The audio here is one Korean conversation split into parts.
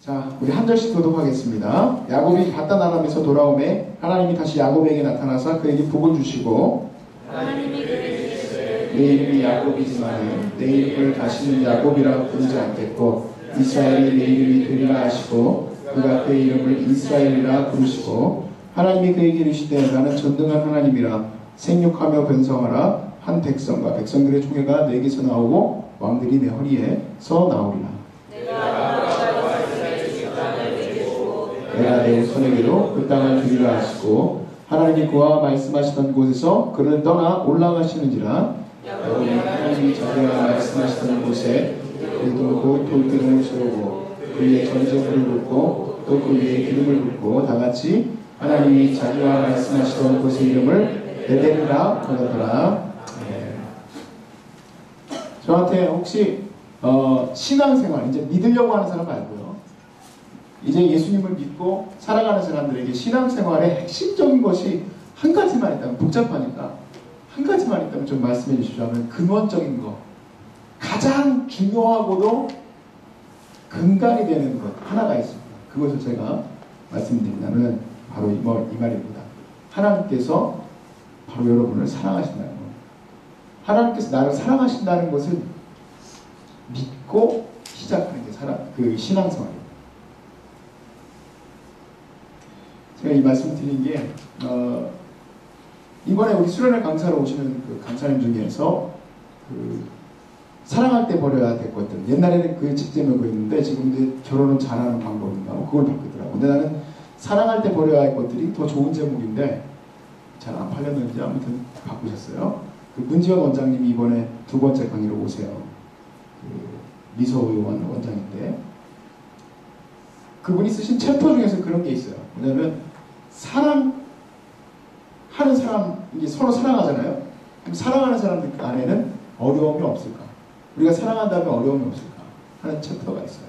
자, 우리 한 절씩 교독하겠습니다. 야곱이 바단 아람에서 돌아오매 하나님이 다시 야곱에게 나타나사 그에게 복을 주시고 하나님이 그에게 이르시되 내 이름이 야곱이지만 내 이름을 다시는 야곱이라 부르지 않겠고 이스라엘이 내 이름이 되리라 하시고 그가 그의 이름을 이스라엘이라 부르시고 하나님이 그에게 이르시되 나는 전능한 하나님이라 생육하며 번성하라 한 백성과 백성들의 총회가 내게서 나오고 왕들이 내 허리에서 나오리라. 내가 내 손에게로 그 땅을 주리라 하시고 하나님이 그와 말씀하시던 곳에서 그를 떠나 올라가시는지라. 야곱이 하나님이 자기와 말씀하시던 곳에 그도 곧 돌기름을 세우고 그 위에 전제물을 붓고 또 그 위에 기름을 붓고 다같이 하나님이 자기와 말씀하시던 곳의 이름을 베델이라 부르더라. 저한테 혹시 신앙생활 이제 믿으려고 하는 사람 말고요. 이제 예수님을 믿고 살아가는 사람들에게 신앙생활의 핵심적인 것이 한 가지만 있다면, 복잡하니까 한 가지만 있다면 좀 말씀해 주시자면 근원적인 거, 가장 중요하고도 근간이 되는 것 하나가 있습니다. 그것을 제가 말씀드리자면 바로 이 말입니다. 하나님께서 바로 여러분을 사랑하신다는 것. 하나님께서 나를 사랑하신다는 것을 믿고 시작하는 게 그 신앙생활입니다. 제가 이 말씀 드린 게 이번에 우리 수련회 강사로 오시는 그 강사님 중에서 그 사랑할 때 버려야 될 것들, 옛날에는 그 직제명이 있는데 지금 이제 결혼은 잘하는 방법인가 그걸 바꾸더라고. 근데 나는 사랑할 때 버려야 할 것들이 더 좋은 제목인데 잘 안 팔렸는지 아무튼 바꾸셨어요. 그 문지원 원장님이 이번에 두 번째 강의로 오세요. 그 미소의원 원장인데 그분이 쓰신 챕터 중에서 그런 게 있어요. 뭐냐면 사랑하는 사람, 이게 서로 사랑하잖아요. 그럼 사랑하는 사람들 안에는 어려움이 없을까? 우리가 사랑한다면 어려움이 없을까? 하는 챕터가 있어요.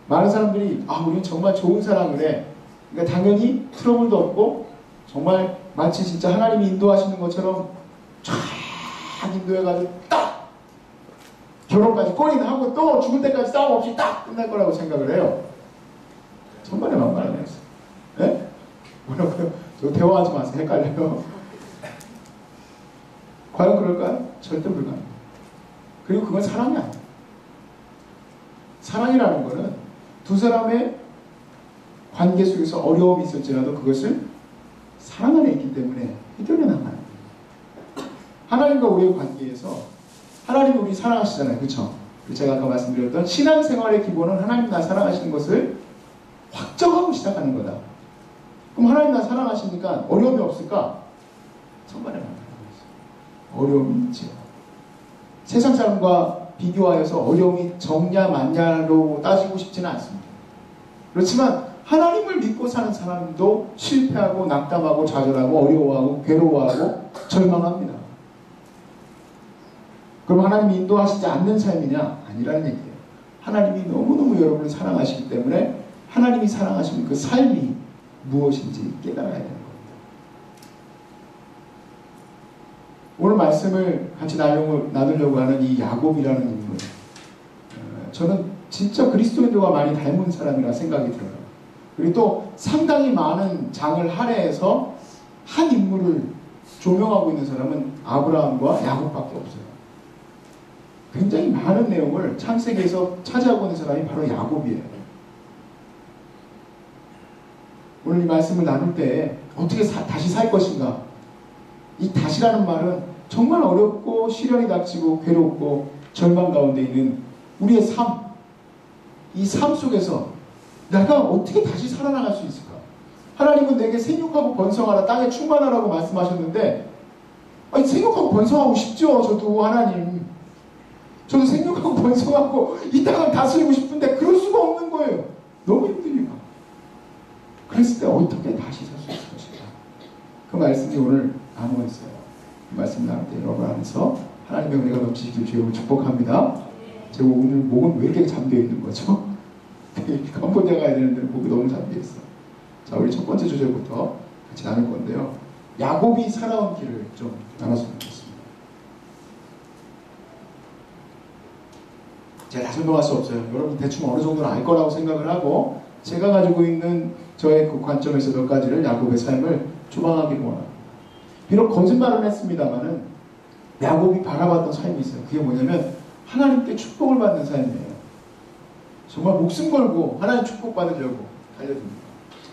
많은 사람들이 우리는 정말 좋은 사랑을 해. 그러니까 당연히 트러블도 없고 정말 마치 진짜 하나님이 인도하시는 것처럼 쫙 인도해가지고 딱 결혼까지 꼬리나하고 또 죽을 때까지 싸움 없이 딱 끝날 거라고 생각을 해요. 천만에 만만하네. 네? 뭐라고요? 저 대화하지 마세요. 헷갈려요. 과연 그럴까요? 절대 불가능해요. 그리고 그건 사랑이 아니에요. 사랑이라는 거는 두 사람의 관계 속에서 어려움이 있을지라도 그것을 사랑 안에 있기 때문에 해결해 나가는 거예요. 하나님과 우리의 관계에서 하나님이 우리 사랑하시잖아요. 그렇죠? 제가 아까 말씀드렸던 신앙생활의 기본은 하나님 나 사랑하시는 것을 확정하고 시작하는 거다. 그럼 하나님 나 사랑하시니까 어려움이 없을까? 천만에 만나는 거죠. 어려움이 있죠. 세상 사람과 비교하여서 어려움이 적냐 많냐로 따지고 싶지는 않습니다. 그렇지만 하나님을 믿고 사는 사람도 실패하고 낙담하고 좌절하고 어려워하고 괴로워하고 절망합니다. 그럼 하나님이 인도하시지 않는 삶이냐? 아니라는 얘기예요. 하나님이 너무너무 여러분을 사랑하시기 때문에 하나님이 사랑하시는 그 삶이 무엇인지 깨달아야 되는 겁니다. 오늘 말씀을 같이 나누려고 하는 이 야곱이라는 인물, 저는 진짜 그리스도인들과 많이 닮은 사람이라 생각이 들어요. 그리고 또 상당히 많은 장을 할애해서 한 인물을 조명하고 있는 사람은 아브라함과 야곱밖에 없어요. 굉장히 많은 내용을 창세기에서 차지하고 있는 사람이 바로 야곱이에요. 오늘 이 말씀을 나눌 때 어떻게 다시 살 것인가? 이 다시라는 말은 정말 어렵고 시련이 닥치고 괴롭고 절망 가운데 있는 우리의 삶, 이 삶 속에서 내가 어떻게 다시 살아나갈 수 있을까? 하나님은 내게 생육하고 번성하라, 땅에 충만하라고 말씀하셨는데 생육하고 번성하고 싶죠. 저도 하나님. 저도 생육하고 번성하고 이 땅을 다스리고 싶은데 그럴 수가 없는 거예요. 너무 힘드니까. 그랬을 때 어떻게 다시 살 수 있을 것인가? 그 말씀이 오늘 나누어 있어요. 그 말씀 나눌 때 여러분 안에서 하나님의 은혜가 넘치시길 주여 축복합니다. 제가 오늘 목은 왜 이렇게 잠겨 있는 거죠? 캄보디아 가야 되는데 목이 너무 잠겨 있어. 자, 우리 첫 번째 주제부터 같이 나눌 건데요. 야곱이 살아온 길을 좀 나눴으면 좋겠습니다. 제가 다 설명할 수 없어요. 여러분 대충 어느 정도는 알 거라고 생각을 하고 제가 가지고 있는 저의 그 관점에서 몇 가지를 야곱의 삶을 추방하기를 원합니다. 비록 거짓말을 했습니다만은 야곱이 바라봤던 삶이 있어요. 그게 뭐냐면 하나님께 축복을 받는 삶이에요. 정말 목숨 걸고 하나님 축복 받으려고 달려듭니다.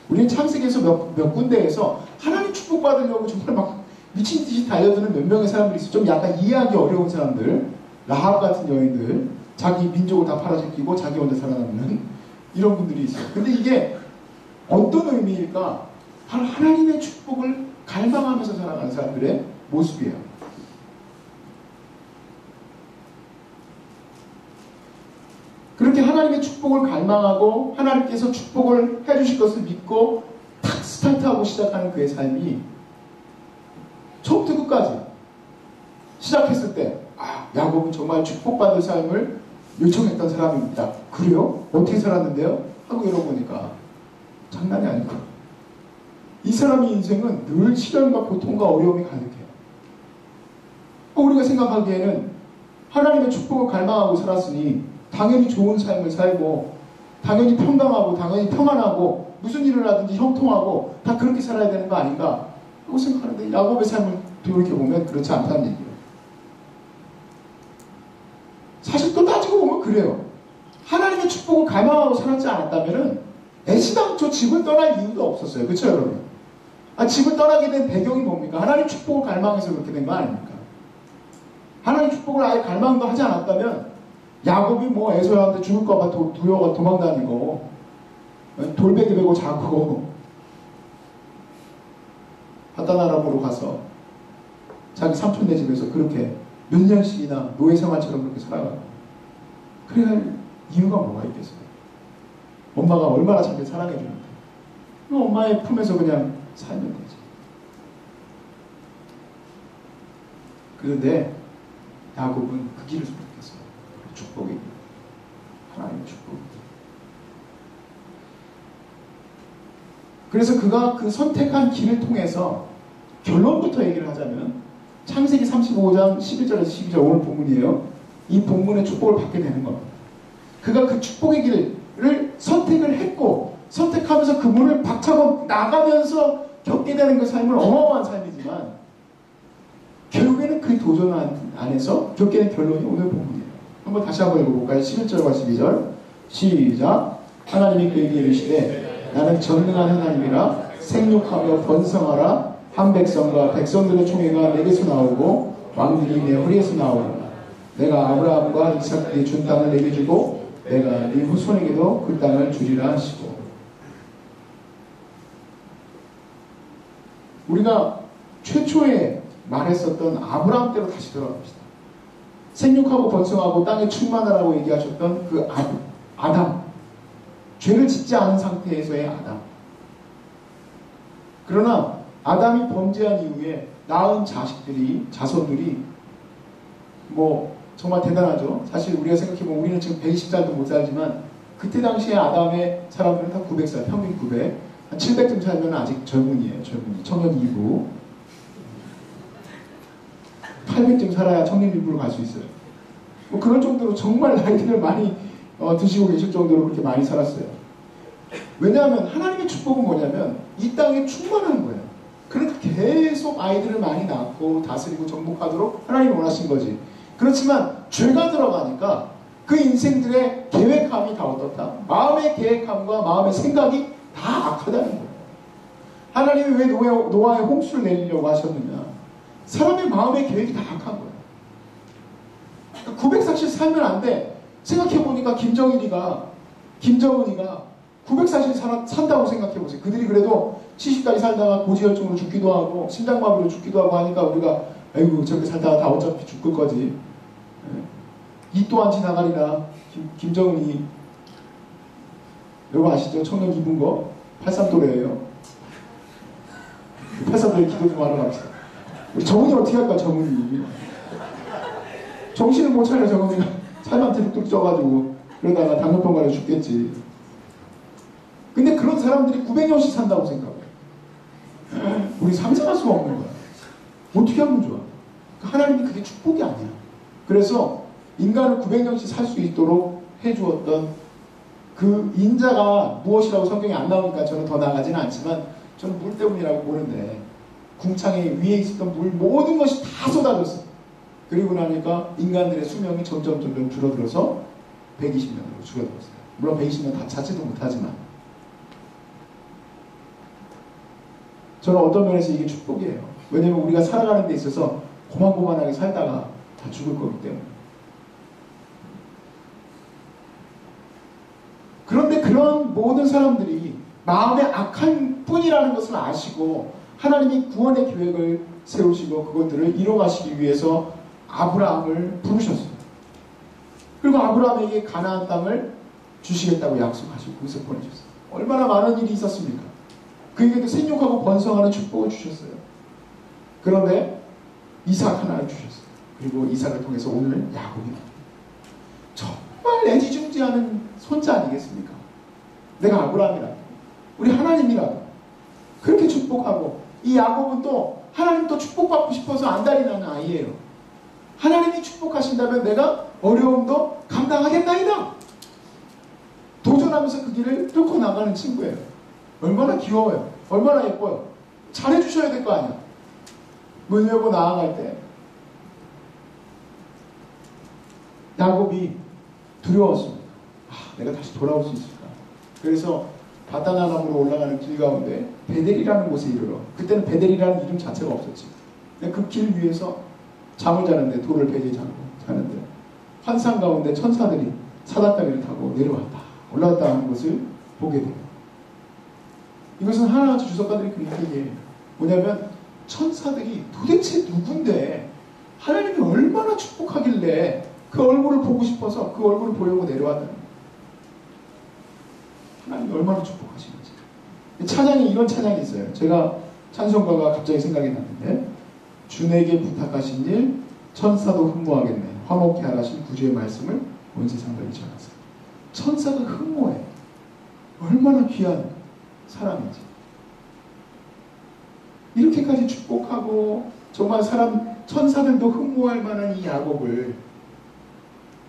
우리는 창세기에서 몇 군데에서 하나님 축복 받으려고 정말 막 미친 듯이 달려드는 몇 명의 사람들이 있어요. 좀 약간 이해하기 어려운 사람들, 라합 같은 여인들, 자기 민족을 다 팔아제끼고 자기 혼자 살아남는 이런 분들이 있어요. 근데 이게 어떤 의미일까? 바로 하나님의 축복을 갈망하면서 살아가는 사람들의 모습이에요. 그렇게 하나님의 축복을 갈망하고 하나님께서 축복을 해주실 것을 믿고 탁 스타트하고 시작하는 그의 삶이 처음부터 끝까지 시작했을 때 야곱은 정말 축복받을 삶을 요청했던 사람입니다. 그래요? 어떻게 살았는데요? 하고 열어보니까 장난이 아니고 이 사람의 인생은 늘 시련과 고통과 어려움이 가득해요. 우리가 생각하기에는 하나님의 축복을 갈망하고 살았으니 당연히 좋은 삶을 살고 당연히 평강하고 당연히 평안하고 무슨 일을 하든지 형통하고 다 그렇게 살아야 되는 거 아닌가 하고 생각하는데 야곱의 삶을 돌이켜보면 그렇지 않다는 얘기예요. 사실 또 따지고 보면 그래요. 하나님의 축복을 갈망하고 살았지 않았다면 애시당초 집을 떠날 이유도 없었어요. 그렇죠 여러분? 집을 떠나게 된 배경이 뭡니까? 하나님 축복을 갈망해서 그렇게 된 거 아닙니까? 하나님 축복을 아예 갈망도 하지 않았다면 야곱이 뭐 에서한테 죽을까봐 두려워 도망다니고 돌베개 베고 자고 바다나라보로 가서 자기 삼촌네 집에서 그렇게 몇 년씩이나 노예 생활처럼 그렇게 살아가고 그래야 할 이유가 뭐가 있겠어요? 엄마가 얼마나 자기를 사랑해주는데 엄마의 품에서 그냥 살면 되지. 그런데 야곱은 그 길을 선택했어요. 축복이 하나님의 축복. 그래서 그가 그 선택한 길을 통해서 결론부터 얘기를 하자면 창세기 35장 11절에서 12절 오늘 본문이에요. 이 본문의 축복을 받게 되는 겁니다. 그가 그 축복의 길을 선택을 했고 선택하면서 그 문을 박차고 나가면서 겪게 되는 그 삶은 어마어마한 삶이지만 결국에는 그 도전 안에서 겪게 된 결론이 오늘 본문이에요. 한번 다시 한번 읽어볼까요? 11절과 12절 시작. 하나님이 그에게 이르시되 나는 전능한 하나님이라 생육하며 번성하라. 한 백성과 백성들의 총회가 내게서 나오고 왕들이 내 허리에서 나오리라. 내가 아브라함과 이삭에게 준 땅을 내게 주고 내가 네 후손에게도 그 땅을 주리라 하시고. 우리가 최초에 말했었던 아브라함 때로 다시 돌아갑시다. 생육하고 번성하고 땅에 충만하라고 얘기하셨던 그 아담. 죄를 짓지 않은 상태에서의 아담. 그러나 아담이 범죄한 이후에 낳은 자손들이 뭐 정말 대단하죠. 사실 우리가 생각해보면 우리는 지금 120살도 못 살지만 그때 당시에 아담의 사람들은 다 900살, 평균 900. 한 700쯤 살면 아직 젊은이에요. 젊은이. 청년 2부. 800쯤 살아야 청년 2부로 갈 수 있어요. 뭐 그런 정도로 정말 나이들을 많이 드시고 계실 정도로 그렇게 많이 살았어요. 왜냐하면 하나님의 축복은 뭐냐면 이 땅에 충만한 거예요. 그러니까 계속 아이들을 많이 낳고 다스리고 정복하도록 하나님이 원하신 거지. 그렇지만 죄가 들어가니까 그 인생들의 계획함이 다 어떻다? 마음의 계획함과 마음의 생각이 다 악하다는 거예요. 하나님이 왜 노아의 홍수를 내리려고 하셨느냐? 사람의 마음의 계획이 다 악한 거예요. 940 살면 안 돼. 생각해보니까 김정은이가 940 산다고 생각해보세요. 그들이 그래도 70까지 살다가 고지혈증으로 죽기도 하고 심장마비로 죽기도 하고 하니까 우리가 아이고 저렇게 살다가 다 어차피 죽을 거지. 이 또한 지나가리라. 김정은이 여러분 아시죠? 청년 입은 거 83도래예요. 83도에 기도 좀 하러 갑시다. 우리 정은이 어떻게 할까? 정은이 정신을 못 차려. 정은이가 살만 뚝뚝 쪄가지고 그러다가 당뇨병 걸려 죽겠지. 근데 그런 사람들이 900년씩 산다고 생각해. 우리 상상할 수가 없는 거야. 어떻게 하면 좋아? 하나님이 그게 축복이 아니야. 그래서 인간을 900년씩 살 수 있도록 해주었던 그 인자가 무엇이라고 성경에 안 나오니까 저는 더 나가지는 않지만 저는 물 때문이라고 보는데 궁창에 위에 있었던 물 모든 것이 다 쏟아졌어요. 그리고 나니까 인간들의 수명이 점점 줄어들어서 120년으로 줄어들었어요. 물론 120년 다 찾지도 못하지만 저는 어떤 면에서 이게 축복이에요. 왜냐면 우리가 살아가는 데 있어서 고만고만하게 살다가 다 죽을 거기 때문에. 그런데 그런 모든 사람들이 마음에 악한 뿐이라는 것을 아시고 하나님이 구원의 계획을 세우시고 그것들을 이뤄가시기 위해서 아브라함을 부르셨어요. 그리고 아브라함에게 가나안 땅을 주시겠다고 약속하시고 거기서 보내셨어요. 얼마나 많은 일이 있었습니까? 그에게도 생육하고 번성하는 축복을 주셨어요. 그런데 이삭 하나를 주셨어요. 그리고 이삭을 통해서 오늘 야곱이 나옵니다. 정말 애지중지하는 손자 아니겠습니까? 내가 아브라함이라도 우리 하나님이라도 그렇게 축복하고 이 야곱은 또 하나님 또 축복받고 싶어서 안달이 나는 아이예요. 하나님이 축복하신다면 내가 어려움도 감당하겠나이다. 도전하면서 그 길을 뚫고 나가는 친구예요. 얼마나 귀여워요. 얼마나 예뻐요. 잘해주셔야 될 거 아니야. 문 열고 나아갈 때 야곱이 두려웠습니다. 내가 다시 돌아올 수 있을까? 그래서 바다나람으로 올라가는 길 가운데 베델이라는 곳에 이르러, 그때는 베델이라는 이름 자체가 없었지. 그 길 위에서 잠을 자는데, 돌을 베개 자고 자는데 환상 가운데 천사들이 사다가니를 타고 내려왔다 올라왔다 하는 것을 보게 돼요. 이것은 하나같이 주석가들이 그렇게 얘기해요. 뭐냐면 천사들이 도대체 누군데 하나님이 얼마나 축복하길래 그 얼굴을 보고 싶어서 그 얼굴을 보려고 내려왔다는 거예요. 하나님이 얼마나 축복하시는지. 찬양에 이런 찬양이 있어요. 제가 찬송가가 갑자기 생각이 났는데, 주에게 부탁하신 일 천사도 흠모하겠네. 화목케 하라신 구주의 말씀을 온 세상과 전하세요. 천사가 흠모해. 얼마나 귀한 사람인지. 이렇게까지 축복하고 정말 천사들도 흠모할 만한 이 야곱을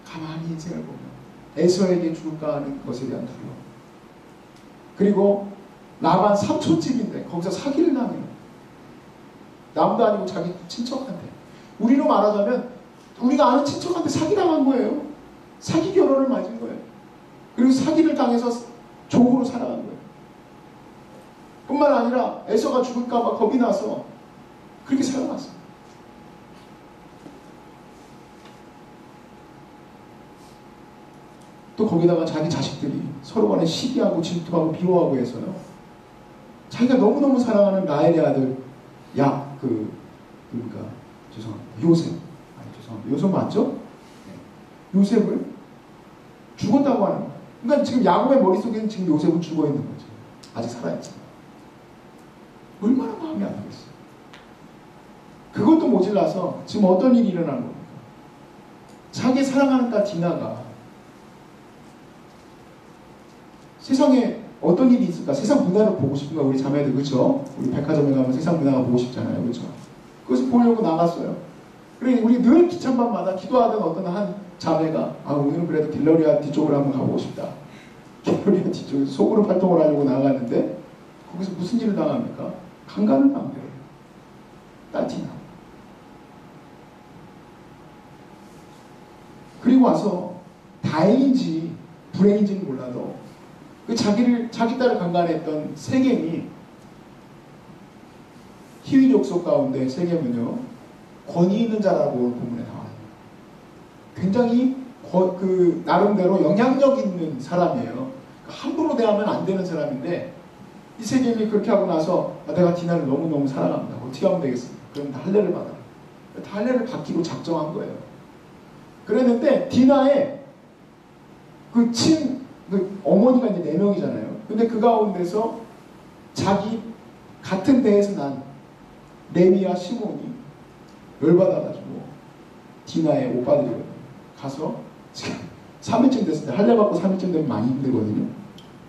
가만히 인생을 보면 에서에게 줄까 하는 것에 대한 두려움. 그리고 라반 삼촌집인데 거기서 사기를 당해요. 남도 아니고 자기 친척한테. 우리로 말하자면 우리가 아는 친척한테 사기당한 거예요. 사기 결혼을 맞은 거예요. 그리고 사기를 당해서 종으로 살아간 거예요. 뿐만 아니라 에서가 죽을까봐 겁이 나서 그렇게 살아갔어요. 또 거기다가 자기 자식들이 서로 간에 시기하고 질투하고 비호하고 해서요. 자기가 너무너무 사랑하는 라헬의 아들 요셉. 요셉 맞죠? 네. 요셉을 죽었다고 하는 거예요. 그러니까 지금 야곱의 머릿속에는 지금 요셉은 죽어 있는 거죠. 아직 살아있잖아요. 얼마나 마음이 아프겠어요. 그것도 모질라서 지금 어떤 일이 일어나는 겁니까? 자기 사랑하는 딸 디나가 세상에 어떤 일이 있을까? 세상 문화를 보고 싶은가? 우리 자매들, 그렇죠? 우리 백화점에 가면 세상 문화가 보고 싶잖아요. 그렇죠? 그것을 보려고 나갔어요. 그래, 우리 늘 기찬밤마다 기도하던 어떤 한 자매가 오늘은 그래도 길러리아 뒤쪽으로 한번 가보고 싶다. 길러리아 뒤쪽에서 속으로 활동을 하려고 나갔는데 거기서 무슨 일을 당합니까? 강간을 당해요. 딸티나. 그리고 와서 다행인지 불행인지는 몰라도 자기 딸을 강간했던 세겜이 희위 족속 가운데 세겜은요 권위 있는 자라고 본문에 나와요. 굉장히 나름대로 영향력 있는 사람이에요. 함부로 대하면 안 되는 사람인데 이 세겜이 그렇게 하고 나서 내가 디나를 너무너무 사랑합니다. 어떻게 하면 되겠습니까? 그럼 다 할례를 받아라. 다 할례를 받기로 작정한 거예요. 그랬는데 디나의 어머니가 이제 4명이잖아요. 근데 그 가운데서 자기 같은 배에서 난 레미와 시몬이 열받아가지고 디나의 오빠들이거든요. 가서 지금 3일쯤 됐을 때 할례 받고 3일쯤 되면 많이 힘들거든요.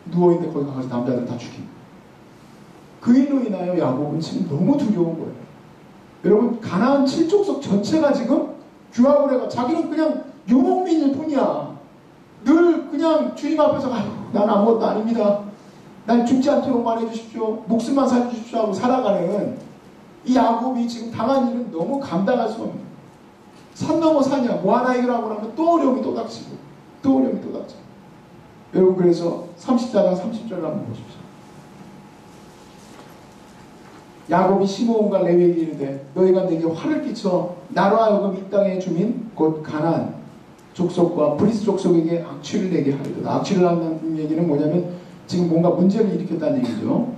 누워있는데 거기 가서 남자들 다 죽이고. 그 일로 인하여 야곱은 지금 너무 두려운 거예요. 여러분 가나안 7족속 전체가 지금 규합을 해가 자기는 그냥 유목민일 뿐이야. 늘 그냥 주님 앞에서 난 아무것도 아닙니다. 난 죽지 않도록만 해주십시오. 목숨만 살려주십시오 하고 살아가는 이 야곱이 지금 당한 일은 너무 감당할 수 없는. 산 넘어 산이야. 뭐 하나 해결하고 나면 또 어려움이 또 닥치고 또 어려움이 또 닥치고. 여러분 그래서 34장 30절을 한번 보십시오. 야곱이 시므온과 레위에게 이르되 너희가 내게 화를 끼쳐 나로 하여금 이 땅의 주민 곧 가나안 족속과 브리스 족속에게 악취를 내게 하리로다. 악취를 한다는 얘기는 뭐냐면 지금 뭔가 문제를 일으켰다는 얘기죠.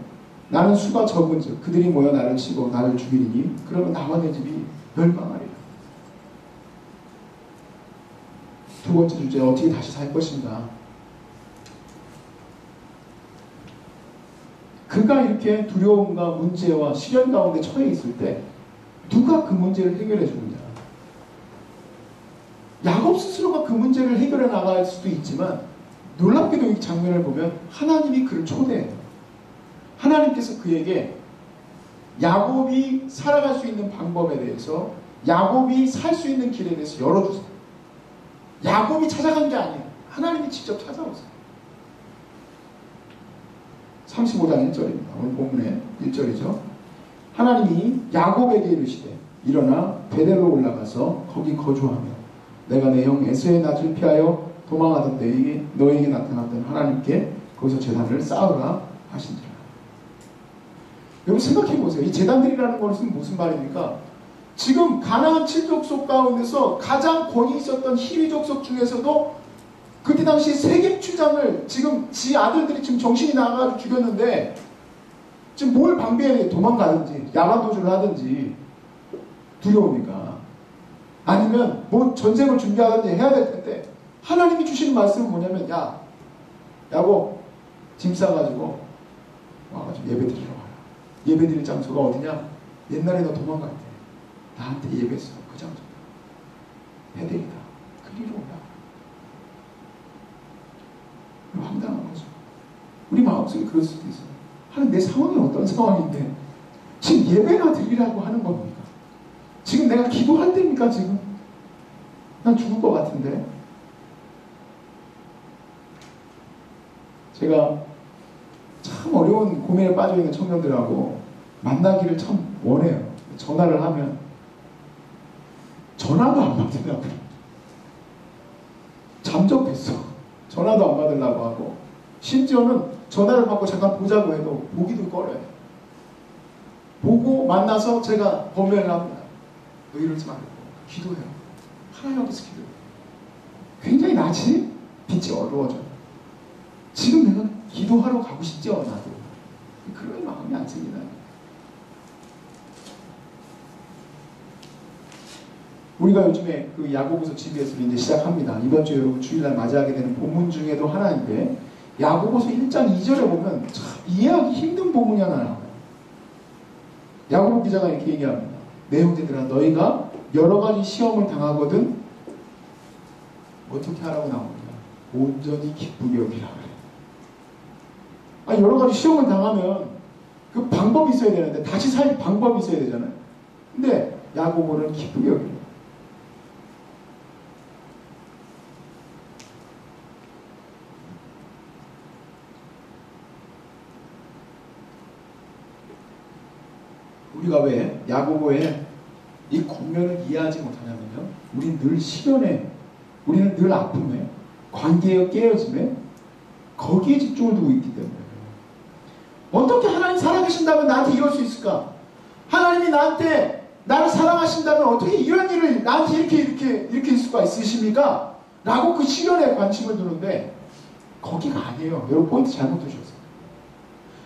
나는 수가 적은즉 그들이 모여 나를 치고 나를 죽이리니 그러면 나와 내 집이 멸망하리라. 두 번째 주제, 어떻게 다시 살 것인가. 그가 이렇게 두려움과 문제와 시련 가운데 처해 있을 때 누가 그 문제를 해결해 주느냐. 야곱 스스로가 그 문제를 해결해 나갈 수도 있지만 놀랍게도 이 장면을 보면 하나님이 그를 초대해요. 하나님께서 그에게 야곱이 살아갈 수 있는 방법에 대해서, 야곱이 살 수 있는 길에 대해서 열어주세요. 야곱이 찾아간 게 아니에요. 하나님이 직접 찾아오세요. 35장 1절입니다. 오늘 본문의 1절이죠. 하나님이 야곱에게 이르시되 일어나 베델로 올라가서 거기 거주하며 내가 내 형 에서의 낯을 피하여 도망하던 너에게 나타났던 하나님께 거기서 제단을 쌓으라 하신지라. 여러분 생각해보세요. 이 제단들이라는 것은 무슨 말입니까? 지금 가나안 7족속 가운데서 가장 권위 있었던 히위 족속 중에서도 그때 당시 세겜추장을 지금 지 아들들이 지금 정신이 나가서 죽였는데 지금 뭘 방비해야 돼? 도망가든지 야만도주를 하든지 두려우니까, 아니면 뭐 전쟁을 준비하든지 해야 될 텐데 하나님이 주시는 말씀은 뭐냐면 야곱 짐 싸가지고 와가지고 예배 드리러 와라. 예배 드릴 장소가 어디냐? 옛날에 너 도망갈 때 나한테 예배했어. 그 장소다. 베델이다. 그리로 올라가. 황당한 거죠. 우리 마음속에 그럴 수도 있어요. 하나님, 내 상황이 어떤 상황인데 지금 예배나 드리라고 하는 겁니까? 지금 내가 기도할 때입니까? 지금 난 죽을 것 같은데. 제가 참 어려운 고민에 빠져있는 청년들하고 만나기를 참 원해요. 전화를 하면 전화도 안 받으려고, 잠적했어. 전화도 안 받으려고 하고, 심지어는 전화를 받고 잠깐 보자고 해도 보기도 꺼려요. 보고 만나서 제가 범회를 합니다. 너 이러지 말고 기도해요. 하나님 앞에서 기도해요. 굉장히 낮이 빛이 어두워져요. 지금 내가 기도하러 가고 싶지 않아도 그런 마음이 안 생기나요? 우리가 요즘에 그 야고보서 GBS를 이제 시작합니다. 이번 주에 여러분 주일날 맞이하게 되는 본문 중에도 하나인데, 야고보서 1장 2절에 보면 참 이해하기 힘든 본문이 하나 나와요. 야고보 기자가 이렇게 얘기합니다. 내 형제들아, 너희가 여러 가지 시험을 당하거든 어떻게 하라고 나옵니다. 온전히 기쁘게 여기라 그래. 여러 가지 시험을 당하면 그 방법이 있어야 되는데, 다시 살 방법이 있어야 되잖아요. 근데 야고보는 기쁘게 여기라. 우리가 왜 야고보의 이 권면을 이해하지 못하냐면요, 우리는 늘 시련에, 우리는 늘 아픔에, 관계의 깨어짐에, 거기에 집중을 두고 있기 때문에. 어떻게 하나님 살아계신다면 나한테 이럴 수 있을까? 하나님이 나를 사랑하신다면 어떻게 이런 일을 나한테 이렇게 일을 수가 있으십니까? 라고 그 시련에 관심을 두는데, 거기가 아니에요. 여러분 포인트 잘못 두셨어요.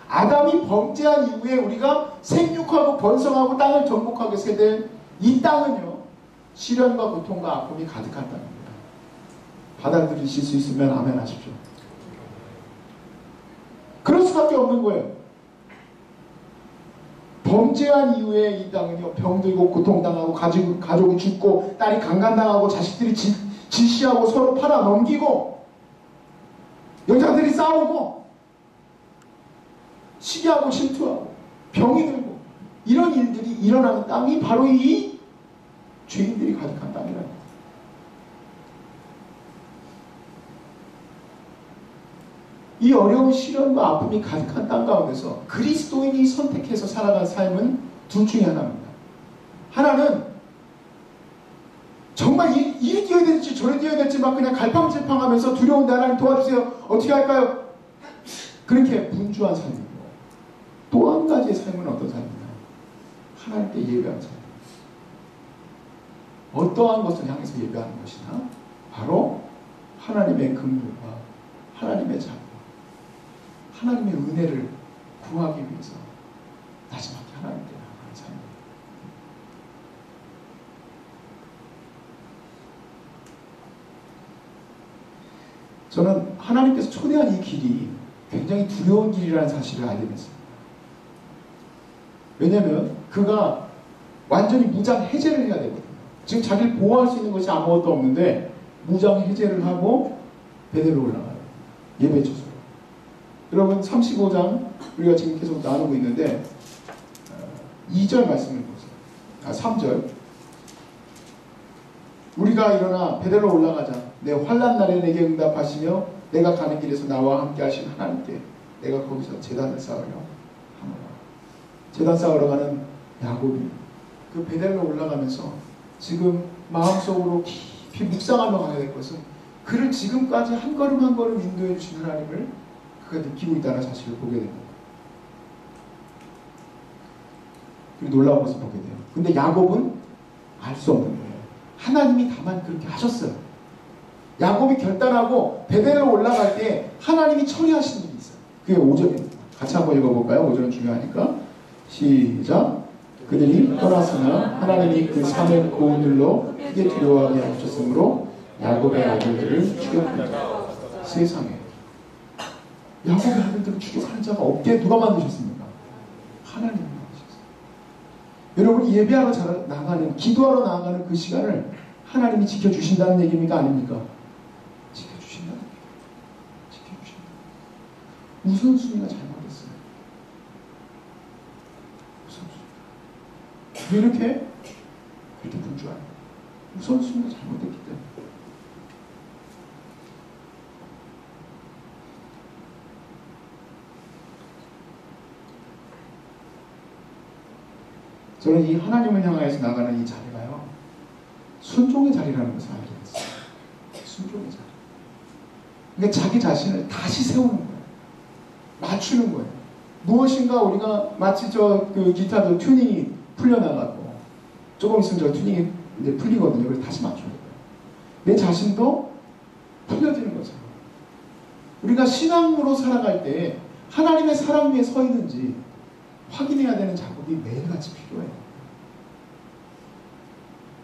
아담이 범죄한 이후에 우리가 생육하고 번성하고 땅을 정복하게 세된 이 땅은요, 시련과 고통과 아픔이 가득한 땅입니다. 받아들이실 수 있으면 아멘 하십시오. 그럴 수밖에 없는 거예요. 범죄한 이후에 이 땅은요, 병들고 고통당하고 가족이 죽고 딸이 강간당하고 자식들이 질시하고 서로 팔아넘기고 여자들이 싸우고 시기하고 질투하고 병이 들고 이런 일들이 일어나는 땅이 바로 이 죄인들이 가득한 땅이라는 거예요. 이 어려운 시련과 아픔이 가득한 땅 가운데서 그리스도인이 선택해서 살아간 삶은 둘 중에 하나입니다. 하나는 정말 이리 뛰어야 될지 저리 뛰어야 될지 막 그냥 갈팡질팡하면서 두려운데 하나님 도와주세요. 어떻게 할까요? 그렇게 분주한 삶이고, 또 한 가지의 삶은 어떤 삶이냐? 하나님께 예배하는 삶. 어떠한 것을 향해서 예배하는 것이냐? 바로 하나님의 긍휼과 하나님의 자비, 하나님의 은혜를 구하기 위해서 나지막히 하나님께 나아가는 삶입니다. 저는 하나님께서 초대한 이 길이 굉장히 두려운 길이라는 사실을 알게 됐습니다. 왜냐하면 그가 완전히 무장 해제를 해야 되거든요. 지금 자기를 보호할 수 있는 것이 아무것도 없는데 무장 해제를 하고 베델로 올라가요. 예배 처소로. 여러분 35장 우리가 지금 계속 나누고 있는데 2절 말씀을 보세요. 3절. 우리가 일어나 베델로 올라가자. 내 환난 날에 내게 응답하시며 내가 가는 길에서 나와 함께 하신 하나님께 내가 거기서 제단을 쌓으려 하노라. 제단 쌓으러 가는 야곱이 그 베델로 올라가면서 지금 마음속으로 깊이 묵상하며 가야 될 것은 그를 지금까지 한 걸음 한 걸음 인도해 주신 하나님을 그가 느끼고 있다는 사실을 보게 됩니다. 그리고 놀라운 것을 보게 돼요. 근데 야곱은 알 수 없는 거예요. 하나님이 다만 그렇게 하셨어요. 야곱이 결단하고 베델로 올라갈 때 하나님이 처리하신 일이 있어요. 그게 5절입니다. 같이 한번 읽어볼까요? 5절은 중요하니까. 시작. 그들이 떠났으나 하나님이 그 산을 고운일로 크게 두려워하게 하셨으므로 야곱의 아들들을 추격한다. 세상에 야곱의 아들들을 추격하는 자가 없게 누가 만드셨습니까? 하나님이 만드셨어요. 여러분이 예배하러 나가는, 기도하러 나가는 그 시간을 하나님이 지켜주신다는 얘기입니까? 아닙니까? 지켜주신다는 얘기입니다. 지켜주신다. 우선순위가 잘못됐어요. 우선순위. 왜 이렇게? 그렇게 분주해요. 우선순위가 잘못됐기 때문에. 저는 이 하나님을 향하여서 나가는 이 자리가요, 순종의 자리라는 것을 알게 됐어요. 순종의 자리. 그러니까 자기 자신을 다시 세우는 거예요. 맞추는 거예요. 무엇인가 우리가 마치 그 기타도 튜닝이 풀려나가고 조금 있으면 저 튜닝이 이제 풀리거든요. 그래서 다시 맞추는 거예요. 내 자신도 풀려지는 거죠. 우리가 신앙으로 살아갈 때 하나님의 사랑 위에 서 있는지 확인해야 되는 작업이 매일같이 필요해요.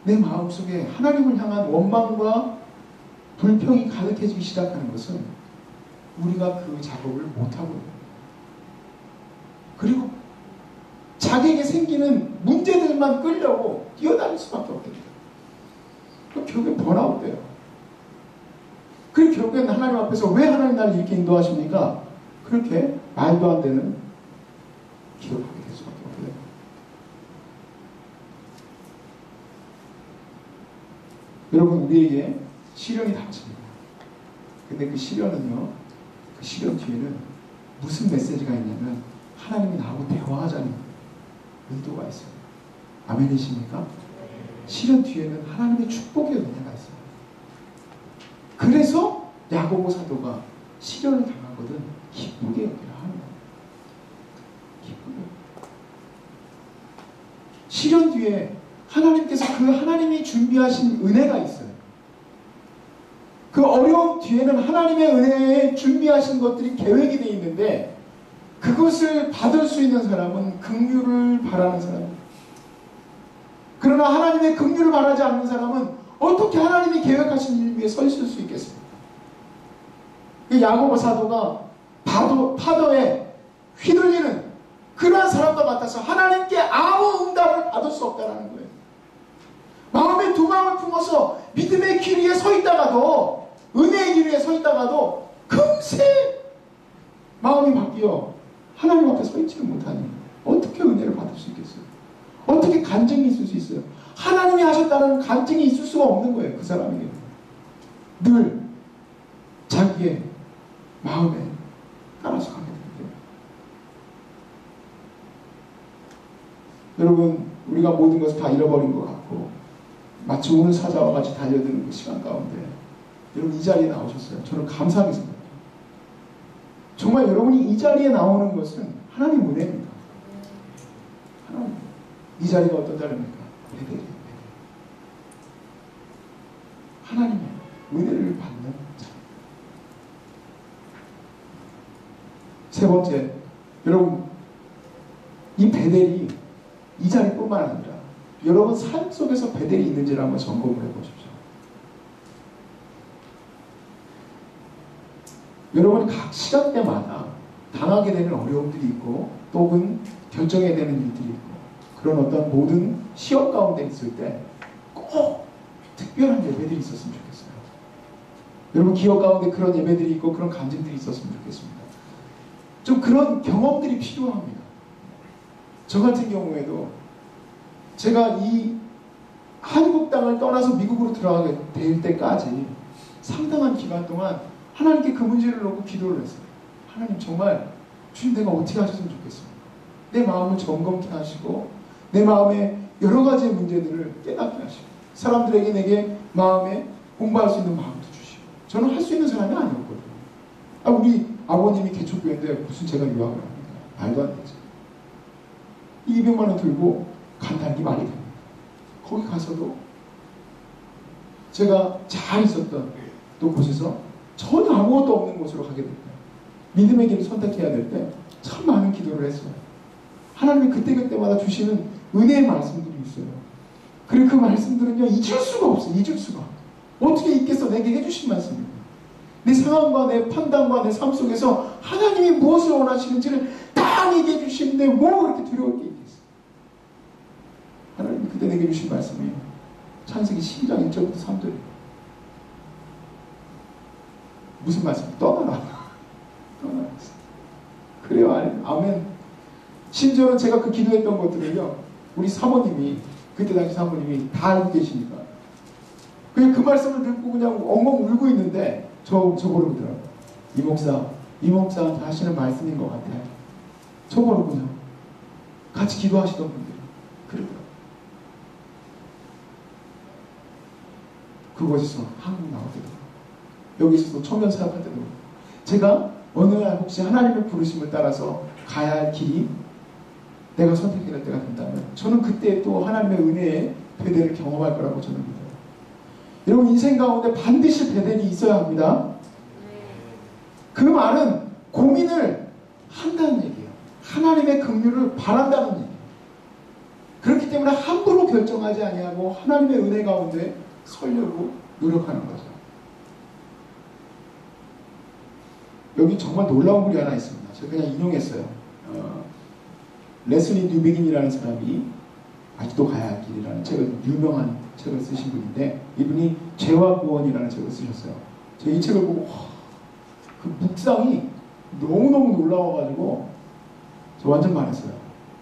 내 마음속에 하나님을 향한 원망과 불평이 가득해지기 시작하는 것은 우리가 그 작업을 못하고 있는 거예요. 그리고 자기에게 생기는 문제들만 끌려고 뛰어다닐 수밖에 없게 돼요. 결국엔 번아웃 돼요. 그리고 결국엔 하나님 앞에서 왜 하나님 나를 이렇게 인도하십니까? 그렇게 말도 안 되는 기도를 하게 될 수밖에 없게 돼요. 여러분, 우리에게 시련이 닥칩니다. 근데 그 시련은요, 그 시련 뒤에는 무슨 메시지가 있냐면 하나님이 나하고 대화하자는 의도가 있어요. 아멘이십니까? 시련 뒤에는 하나님의 축복의 은혜가 있어요. 그래서 야고보 사도가 시련을 당하거든 기쁘게 여기라 하는 거예요. 기쁘게. 시련 뒤에 하나님께서 그 하나님이 준비하신 은혜가 있어요. 그 어려움 뒤에는 하나님의 은혜에 준비하신 것들이 계획이 되어 있는데 그것을 받을 수 있는 사람은 긍휼을 바라는 사람입니다. 그러나 하나님의 긍휼을 바라지 않는 사람은 어떻게 하나님이 계획하신 일 위에 서 있을 수 있겠습니까? 야고보 사도가 파도에 휘둘리는 그러한 사람과 같아서 하나님께 아무 응답을 받을 수 없다는 거예요. 마음의 두 마음을 품어서 믿음의 길 위에 서 있다가도, 은혜의 길 위에 서 있다가도 금세 마음이 바뀌어 하나님 앞에 서 있지를 못하니 어떻게 은혜를 받을 수 있겠어요? 어떻게 간증이 있을 수 있어요? 하나님이 하셨다는 간증이 있을 수가 없는 거예요. 그 사람에게 늘 자기의 마음에 여러분, 우리가 모든 것을 다 잃어버린 것 같고 마치 오늘 사자와 같이 달려드는 그 시간 가운데 여러분 이 자리에 나오셨어요. 저는 감사하게 생각해요. 정말 여러분이 이 자리에 나오는 것은 하나님 은혜입니다. 하나님, 이 자리가 어떤 자리입니까? 베델이에요. 하나님의 은혜를 받는 자리. 세 번째, 여러분 이 베델이 이 자리뿐만 아니라 여러분 삶 속에서 베델이 있는지를 한번 점검을 해보십시오. 여러분이 각 시간대마다 당하게 되는 어려움들이 있고 또는 결정해야 되는 일들이 있고 그런 어떤 모든 시험 가운데 있을 때 꼭 특별한 예배들이 있었으면 좋겠어요. 여러분 기억 가운데 그런 예배들이 있고 그런 간증들이 있었으면 좋겠습니다. 좀 그런 경험들이 필요합니다. 저 같은 경우에도 제가 이 한국 땅을 떠나서 미국으로 들어가게 될 때까지 상당한 기간 동안 하나님께 그 문제를 놓고 기도를 했어요. 하나님 정말 주님 내가 어떻게 하셨으면 좋겠습니까? 내 마음을 점검케 하시고 내 마음에 여러 가지의 문제들을 깨닫게 하시고 사람들에게 내게 마음에 공부할 수 있는 마음도 주시고 저는 할 수 있는 사람이 아니었거든요. 우리 아버님이 개척교회인데 무슨 제가 유학을 합니다. 말도 안 되죠. 200만 원 들고 간다는 게 말이 됩니다. 거기 가서도 제가 잘 있었던 또 곳에서 전혀 아무것도 없는 곳으로 가게 됩니다. 믿음의 길을 선택해야 될 때 참 많은 기도를 했어요. 하나님이 그때그때마다 주시는 은혜의 말씀들이 있어요. 그리고 그 말씀들은요 잊을 수가 없어요. 잊을 수가. 어떻게 잊겠어? 내게 해주신 말씀입니다. 내 상황과 내 판단과 내 삶 속에서 하나님이 무엇을 원하시는지를 딱 얘기해 주시는데 뭐 그렇게 두려울 게 있겠어요. 하나님이 그때 내게 주신 말씀이 창세기 12장 1절부터 3절이에요. 무슨 말씀? 떠나라. 떠나라. 그래요. 아멘. 심지어는 제가 그 기도했던 것들을요 우리 사모님이 그때 당시 사모님이 다 알고 계시니까 그냥 그 말씀을 듣고 그냥 엉엉 울고 있는데 저보러 그러더라고요. 이 목사한테 하시는 말씀인 것 같아. 저보러 그냥 같이 기도하시던 분들이 그러더라고요. 그곳에서 한국 나올 때도 여기서도 청년 사역할 때도 제가 어느 날 혹시 하나님의 부르심을 따라서 가야 할 길이 내가 선택해야 될 때가 된다면 저는 그때 또 하나님의 은혜의 베델을 경험할 거라고 저는 믿어요. 여러분 인생 가운데 반드시 베델이 있어야 합니다. 그 말은 고민을 한다는 얘기예요. 하나님의 긍휼을 바란다는 얘기예요. 그렇기 때문에 함부로 결정하지 아니하고 하나님의 은혜 가운데 서려고 노력하는 거죠. 여기 정말 놀라운 글이 하나 있습니다. 제가 그냥 인용했어요. 레슬리 뉴비긴이라는 사람이 아직도 가야 할 길이라는 책을 유명한 책을 쓰신 분인데 이분이 죄와 구원이라는 책을 쓰셨어요. 제가 이 책을 보고 그 묵상이 너무너무 놀라워가지고 저 완전 반했어요.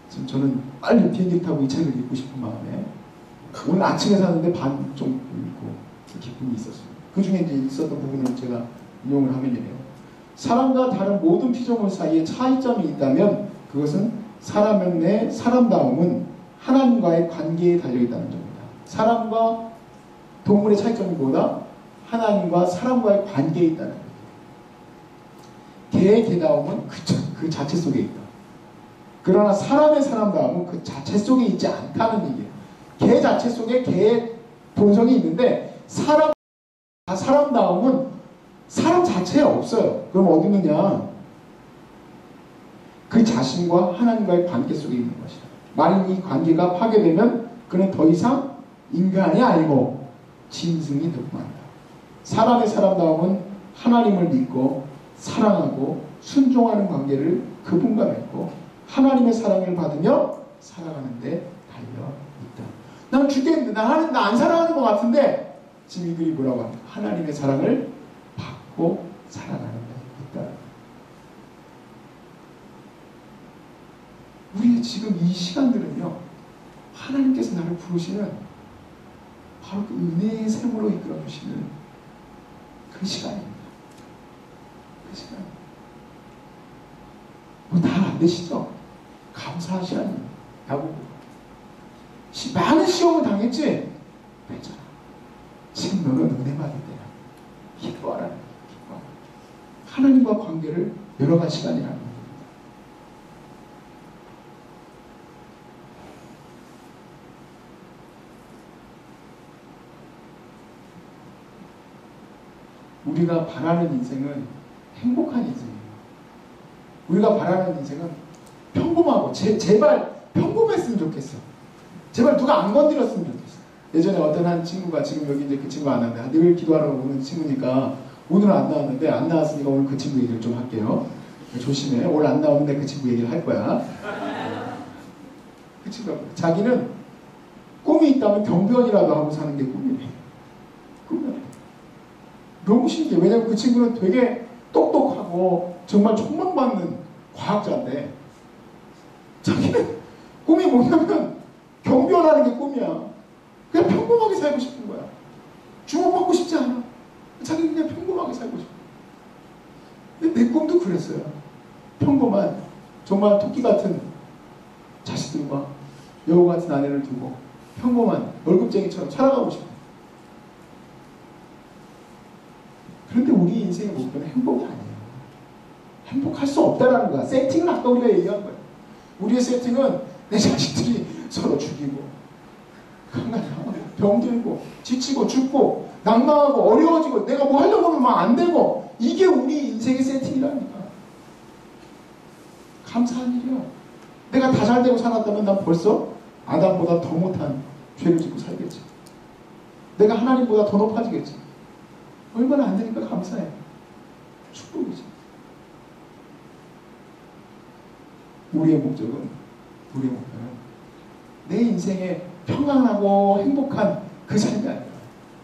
지금 저는 빨리 비행기 타고 이 책을 읽고 싶은 마음에 오늘 아침에 샀는데 반 좀 읽고 그 기쁨이 있었어요. 그 중에 이제 있었던 부분을 제가 인용을 하면 이래요. 사람과 다른 모든 피조물 사이에 차이점이 있다면 그것은 사람의 사람다움은 하나님과의 관계에 달려있다는 점입니다. 사람과 동물의 차이점이 뭐다? 하나님과 사람과의 관계에 있다는 겁니다. 개의 개다움은 그 자체 속에 있다. 그러나 사람의 사람다움은 그 자체 속에 있지 않다는 얘기예요. 개 자체 속에 개의 본성이 있는데 사람다움은 사람 자체에 없어요. 그럼 어디 있느냐? 그 자신과 하나님과의 관계 속에 있는 것이다. 만일 이 관계가 파괴되면 그는 더 이상 인간이 아니고 짐승이 되고 만다. 사람의 사람다움은 하나님을 믿고 사랑하고 순종하는 관계를 그분과 맺고 하나님의 사랑을 받으며 살아가는 데 달려있다. 나는 죽겠는데 나 안 사랑하는 것 같은데 지금 이들이 뭐라고 합니까? 하나님의 사랑을 받고 살아가는 데 있다. 우리의 지금 이 시간들은요 하나님께서 나를 부르시는 바로 그 은혜의 샘으로 이끌어 주시는 그 시간입니다. 그 시간. 뭐 다 안 되시죠? 감사하시라니 야고보 많은 시험을 당했지? 괜찮아. 지금 너는 은혜 받을 때야. 기도하라. 기도하라. 하나님과 관계를 열어간 시간이라는 겁니다. 우리가 바라는 인생은 행복한 인생이에요. 우리가 바라는 인생은 평범하고 제발 평범했으면 좋겠어. 제발 누가 안 건드렸으면 좋겠어. 예전에 어떤 한 친구가, 지금 여기 이제 그 친구 안 왔는데 늘 기도하러 오는 친구니까 오늘은 안 나왔는데, 안 나왔으니까 오늘 그 친구 얘기를 좀 할게요. 조심해. 오늘 안 나오는데 그 친구 얘기를 할 거야. 그 친구가 자기는 꿈이 있다면 경비원이라도 하고 사는 게 꿈이래. 꿈이야. 너무 신기해. 왜냐면 그 친구는 되게 똑똑하고 정말 촉망받는 과학자인데 자기는 꿈이 뭐냐면 경비원하는 게 꿈이야. 그냥 평범하게 살고 싶은 거야. 주목받고 싶지 않아. 자기는 그냥 평범하게 살고 싶어. 근데 내 꿈도 그랬어요. 평범한, 정말 토끼 같은 자식들과 여우 같은 아내를 두고 평범한 월급쟁이처럼 살아가고 싶어. 그런데 우리 인생의 목표는 행복이 아니에요. 행복할 수 없다라는 거야. 세팅은 아까 우리가 얘기한 거야. 우리의 세팅은 내 자식들이 서로 죽이고, 강간하고, 병들고, 지치고, 죽고, 낭망하고, 어려워지고, 내가 뭐 하려고 하면 막 안 되고, 이게 우리 인생의 세팅이라니까. 감사한 일이야. 내가 다 잘 되고 살았다면 난 벌써 아담보다 더 못한 죄를 짓고 살겠지. 내가 하나님보다 더 높아지겠지. 얼마나 안 되니까 감사해. 축복이지. 우리의 목표는 내 인생에 평안하고 행복한 그 삶이 아니라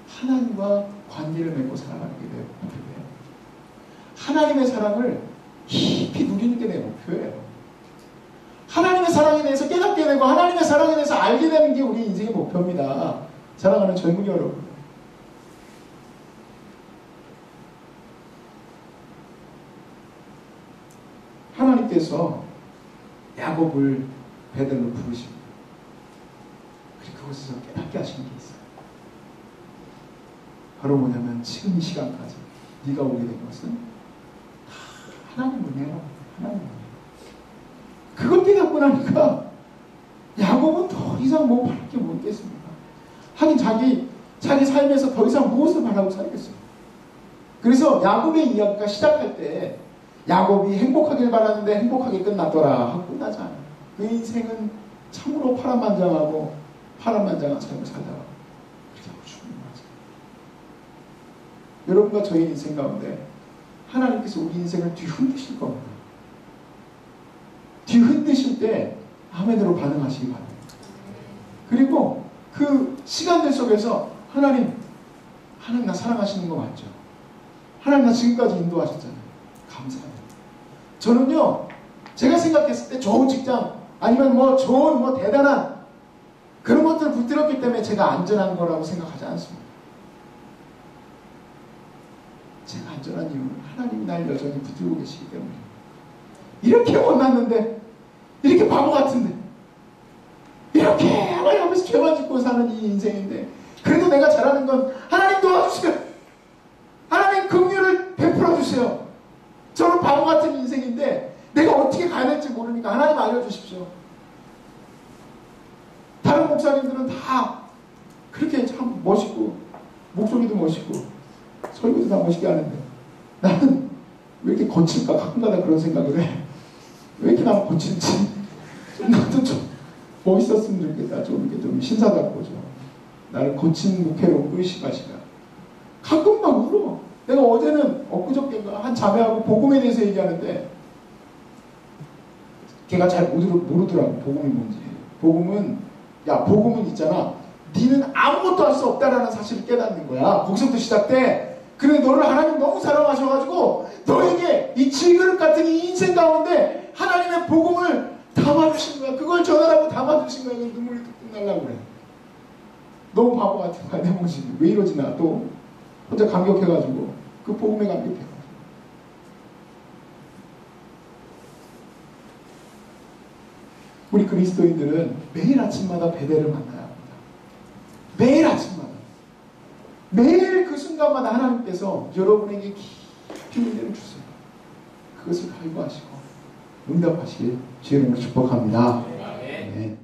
하나님과 관계를 맺고 살아가는 게 내 목표예요. 하나님의 사랑을 깊이 누리는 게 내 목표예요. 하나님의 사랑에 대해서 깨닫게 되고 하나님의 사랑에 대해서 알게 되는 게 우리 인생의 목표입니다. 사랑하는 젊은이 여러분. 하나님께서 야곱을 베델로 부르시고 그리고 그곳에서 깨닫게 하시는 게 있어요. 바로 뭐냐면 지금 이 시간까지 네가 오게 된 것은 다 하나님 은혜로, 하나님 은혜. 그걸 깨닫고 나니까 야곱은 더 이상 뭐 바랄 게 뭐겠습니까? 하긴 자기 삶에서 더 이상 무엇을 바라고 살겠어요. 그래서 야곱의 이야기가 시작할 때 야곱이 행복하길 바라는데 행복하게 끝났더라 하고 끝나지 않아요. 그 인생은 참으로 파란만장한 삶을 살다가 그렇게 하고 죽는 거죠. 여러분과 저희 인생 가운데 하나님께서 우리 인생을 뒤흔드실 겁니다. 뒤흔드실 때 아멘으로 반응하시기 바랍니다. 그리고 그 시간들 속에서 하나님 나 사랑하시는 거 맞죠? 하나님 나 지금까지 인도하셨잖아요. 감사해요. 저는요, 제가 생각했을 때 좋은 직장, 아니면 뭐 좋은 뭐 대단한 그런 것들을 붙들었기 때문에 제가 안전한 거라고 생각하지 않습니다. 제가 안전한 이유는 하나님이 날 여전히 붙들고 계시기 때문에. 이렇게 못났는데, 이렇게 바보 같은데, 이렇게 하나님 앞에서 죄만 짓고 사는 이 인생인데, 그래도 내가 잘하는 건 하나님 도와주세요. 하나님 긍휼을 베풀어 주세요. 저는 바보 같은 인생인데 내가 어떻게 가야 될지 모르니까 하나님 알려주십시오. 다른 목사님들은 다 그렇게 참 멋있고 목소리도 멋있고 설교도 다 멋있게 하는데 나는 왜 이렇게 거칠까? 가끔가다 그런 생각을 해. 왜 이렇게 나는 거칠지? 나도 좀 멋있었으면 좋겠다. 좀 이렇게 좀 신사답고 좀 나를 거친 목회로 의식하시라. 가끔 막 울어. 내가 어제는 엊그저께인가 한 자매하고 복음에 대해서 얘기하는데 걔가 잘 모르더라고. 복음이 뭔지. 복음은 있잖아. 니는 아무것도 할 수 없다라는 사실을 깨닫는 거야. 거기서부터 시작돼. 그래 너를 하나님 너무 사랑하셔가지고 너에게 이 질그릇 같은 이 인생 가운데 하나님의 복음을 담아주신 거야. 그걸 전하라고 담아주신 거야. 눈물이 뚝뚝 날라고 그래. 너무 바보 같은 거야. 내 모습이. 왜 이러지 나 또. 혼자 감격해가지고 그 복음에 감격해가지고 우리 그리스도인들은 매일 아침마다 베델을 만나요. 매일 아침마다 매일 그 순간마다 하나님께서 여러분에게 깊이 은혜를 주세요. 그것을 갈구하시고 응답하시길 주의 이름으로 축복합니다. 네.